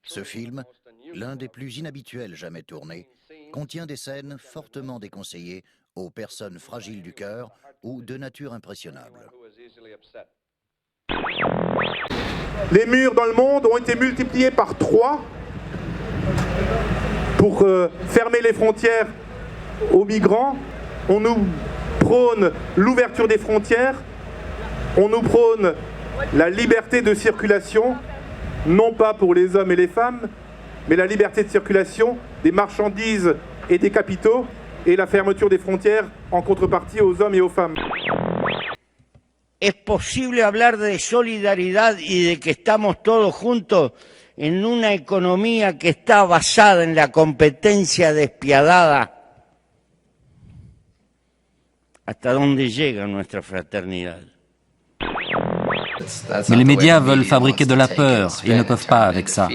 Ce film, l'un des plus inhabituels jamais tournés, contient des scènes fortement déconseillées aux personnes fragiles du cœur ou de nature impressionnable. Les murs dans le monde ont été multipliés par 3 pour fermer les frontières aux migrants. On nous prône l'ouverture des frontières, on nous prône la liberté de circulation, non pas pour les hommes et les femmes, mais la liberté de circulation des marchandises et des capitaux, et la fermeture des frontières en contrepartie aux hommes et aux femmes. ¿Es posible hablar de solidaridad y de que estamos todos juntos en una economía que está basada en la competencia despiadada? ¿Hasta dónde llega nuestra fraternidad? Mais les médias veulent fabriquer de la peur, ils ne peuvent pas avec ça.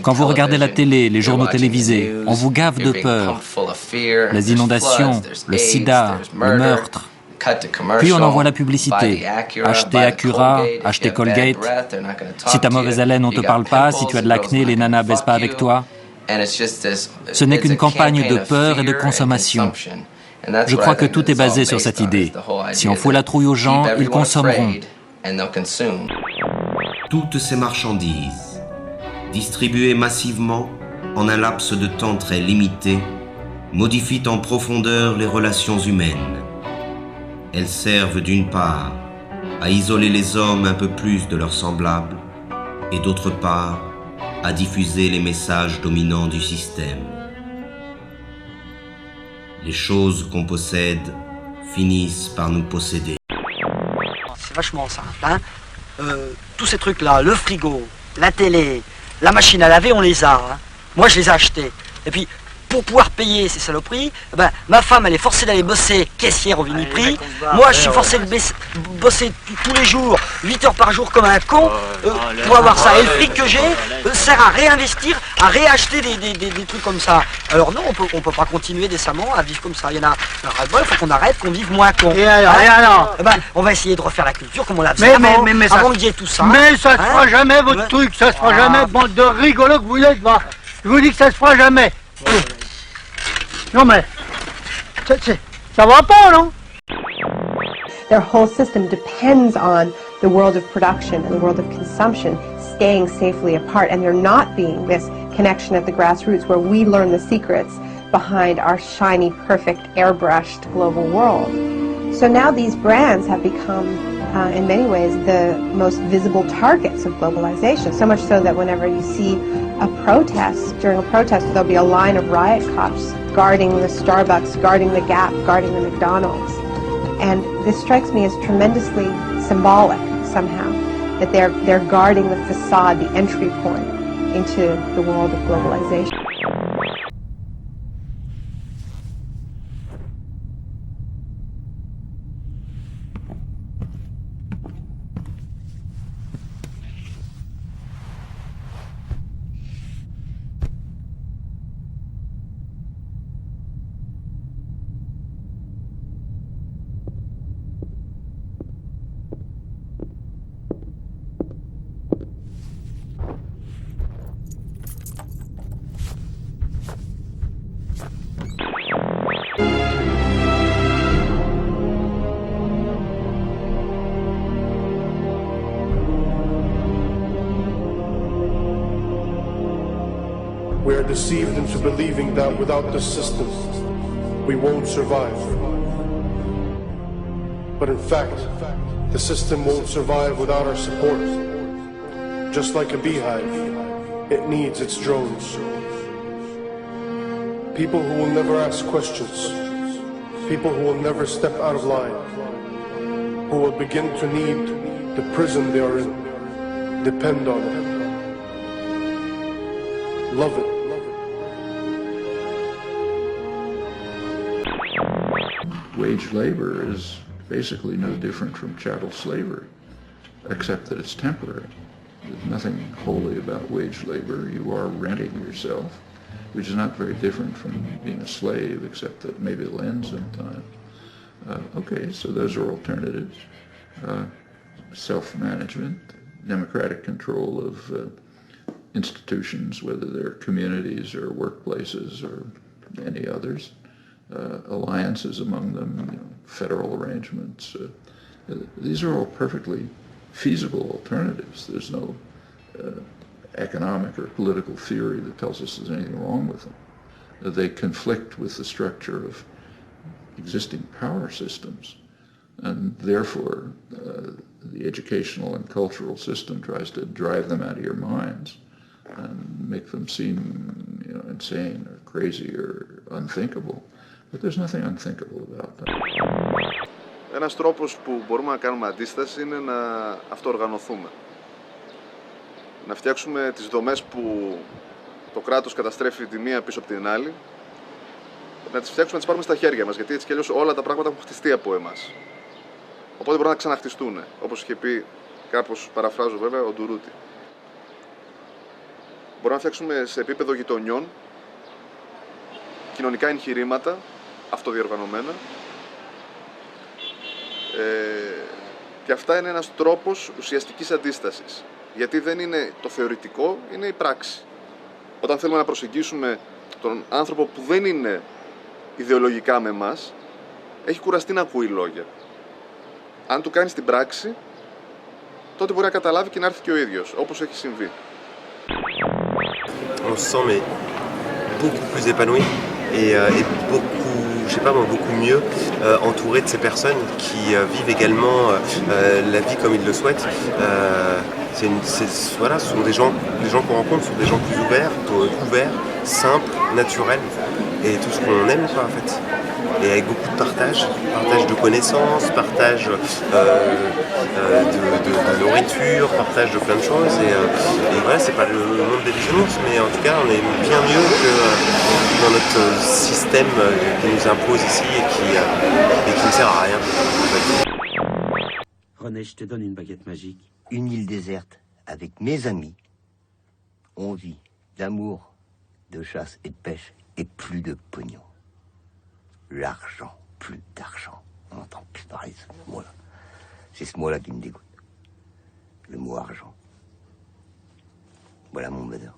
Quand vous regardez la télé, les journaux télévisés, on vous gave de peur. Les inondations, le sida, le meurtre. Puis on envoie la publicité. Achetez Acura, achetez Colgate. Si t'as mauvaise haleine, on te parle pas. Si tu as de l'acné, les nanas baissent pas avec toi. Ce n'est qu'une campagne de peur et de consommation. Je crois que tout est basé sur cette idée. Si on fout la trouille aux gens, ils consommeront. Toutes ces marchandises, distribuées massivement en un laps de temps très limité, modifient en profondeur les relations humaines. Elles servent d'une part à isoler les hommes un peu plus de leurs semblables et d'autre part à diffuser les messages dominants du système. Les choses qu'on possède finissent par nous posséder. C'est vachement simple, hein. Tous ces trucs-là, le frigo, la télé, la machine à laver, on les a. Hein. Moi, je les ai achetés. Et puis, pour pouvoir payer ces saloperies, ben, ma femme, elle est forcée d'aller bosser caissière au Viniprix. Moi, je suis forcé de bosser tous les jours, 8 heures par jour comme un con, pour avoir ça. Et le fric que j'ai sert à réinvestir, à réacheter des trucs comme ça. Alors non, on peut pas continuer décemment à vivre comme ça. Il y en a il faut qu'on arrête, qu'on vive moins con. Et alors, ben, on va essayer de refaire la culture comme on l'a fait avant, avant qu'il y ait tout ça. Mais ça se fera jamais, votre truc, ça se fera jamais, bande de rigolos que vous êtes, va. Je vous dis que ça se fera jamais. Non mais, ça va pas, non? Their whole system depends on the world of production and the world of consumption staying safely apart, and there not being this connection at the grassroots where we learn the secrets behind our shiny, perfect, airbrushed global world. So now these brands have become, in many ways, the most visible targets of globalization, so much so that whenever you see a protest, during a protest, there'll be a line of riot cops guarding the Starbucks, guarding the Gap, guarding the McDonald's. And this strikes me as tremendously symbolic, somehow, that they're guarding the facade, the entry point into the world of globalization. We are deceived into believing that without the system, we won't survive. But in fact, the system won't survive without our support. Just like a beehive, it needs its drones. People who will never ask questions. People who will never step out of line. Who will begin to need the prison they are in. Depend on it. Love it. Wage labor is basically no different from chattel slavery, except that it's temporary. There's nothing holy about wage labor. You are renting yourself, which is not very different from being a slave, except that maybe it'll end sometime. Okay, so those are alternatives. Self-management, democratic control of institutions, whether they're communities or workplaces or any others, alliances among them, federal arrangements. These are all perfectly feasible alternatives. There's no economic or political theory that tells us there's anything wrong with them. They conflict with the structure of existing power systems, and therefore the educational and cultural system tries to drive them out of your minds and make them seem, insane or crazy or unthinkable. But there's nothing unthinkable about that. Ένας τρόπος που μπορούμε να κάνουμε αντίσταση είναι να αυτοοργανωθούμε. Να φτιάξουμε τις δομές που το κράτος καταστρέφει τη μία πίσω από την άλλη, να τις φτιάξουμε, να τις πάρουμε στα χέρια μας, γιατί έτσι κι αλλιώς όλα τα πράγματα έχουν χτιστεί από εμάς. Οπότε μπορούν να ξαναχτιστούν, όπως είχε πει, κάπως παραφράζω βέβαια, ο Ντουρούτη. Μπορούμε να φτιάξουμε σε επίπεδο γειτονιών κοινωνικά εγχειρήματα, αυτοδιοργανωμένα, και αυτά είναι ένας τρόπος ουσιαστικής αντίστασης. Γιατί δεν είναι το θεωρητικό, είναι η πράξη. Όταν θέλουμε να προσεγγίσουμε τον άνθρωπο που δεν είναι ιδεολογικά με εμάς, έχει κουραστεί να ακούει λόγια. Αν του κάνεις την πράξη, τότε μπορεί να καταλάβει και να έρθει και ο ίδιος, όπως έχει συμβεί. On se sent mais beaucoup plus épanoui et beaucoup, je sais pas moi, beaucoup mieux entouré de ces personnes qui vivent également la vie comme ils le souhaitent. Voilà, ce sont des gens qu'on rencontre sont des gens plus ouverts, simples, naturels et tout ce qu'on aime quoi en fait. Et avec beaucoup de partage de connaissances, partage de nourriture, partage de plein de choses. Et voilà, c'est pas le monde des bisounours, mais en tout cas, on est bien mieux que dans notre système qui nous impose ici et qui ne sert à rien. René, je te donne une baguette magique. Une île déserte avec mes amis. On vit d'amour, de chasse et de pêche et plus de pognon. L'argent, plus d'argent. On n'entend plus parler de ce mot-là. C'est ce mot-là qui me dégoûte. Le mot argent. Voilà mon bonheur.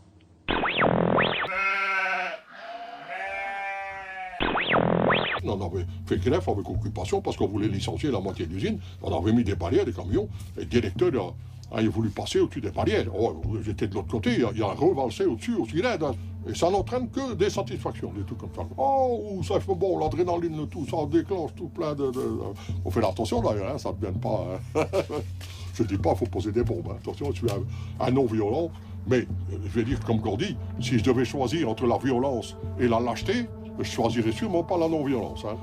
On avait fait grève avec occupation parce qu'on voulait licencier la moitié de l'usine. On avait mis des barrières, des camions, et le directeur a voulu passer au-dessus des barrières. Oh, j'étais de l'autre côté, il a revalsé au-dessus, aussi raide. Et ça n'entraîne que des satisfactions, des trucs comme ça. Oh, ça fait bon, l'adrénaline, tout ça déclenche tout plein de... On fait attention d'ailleurs, hein, ça ne devienne pas... Je ne dis pas qu'il faut poser des bombes, hein. Attention, je suis un non-violent. Mais, je vais dire comme Gordy, si je devais choisir entre la violence et la lâcheté, je choisirais sûrement pas la non-violence. Hein.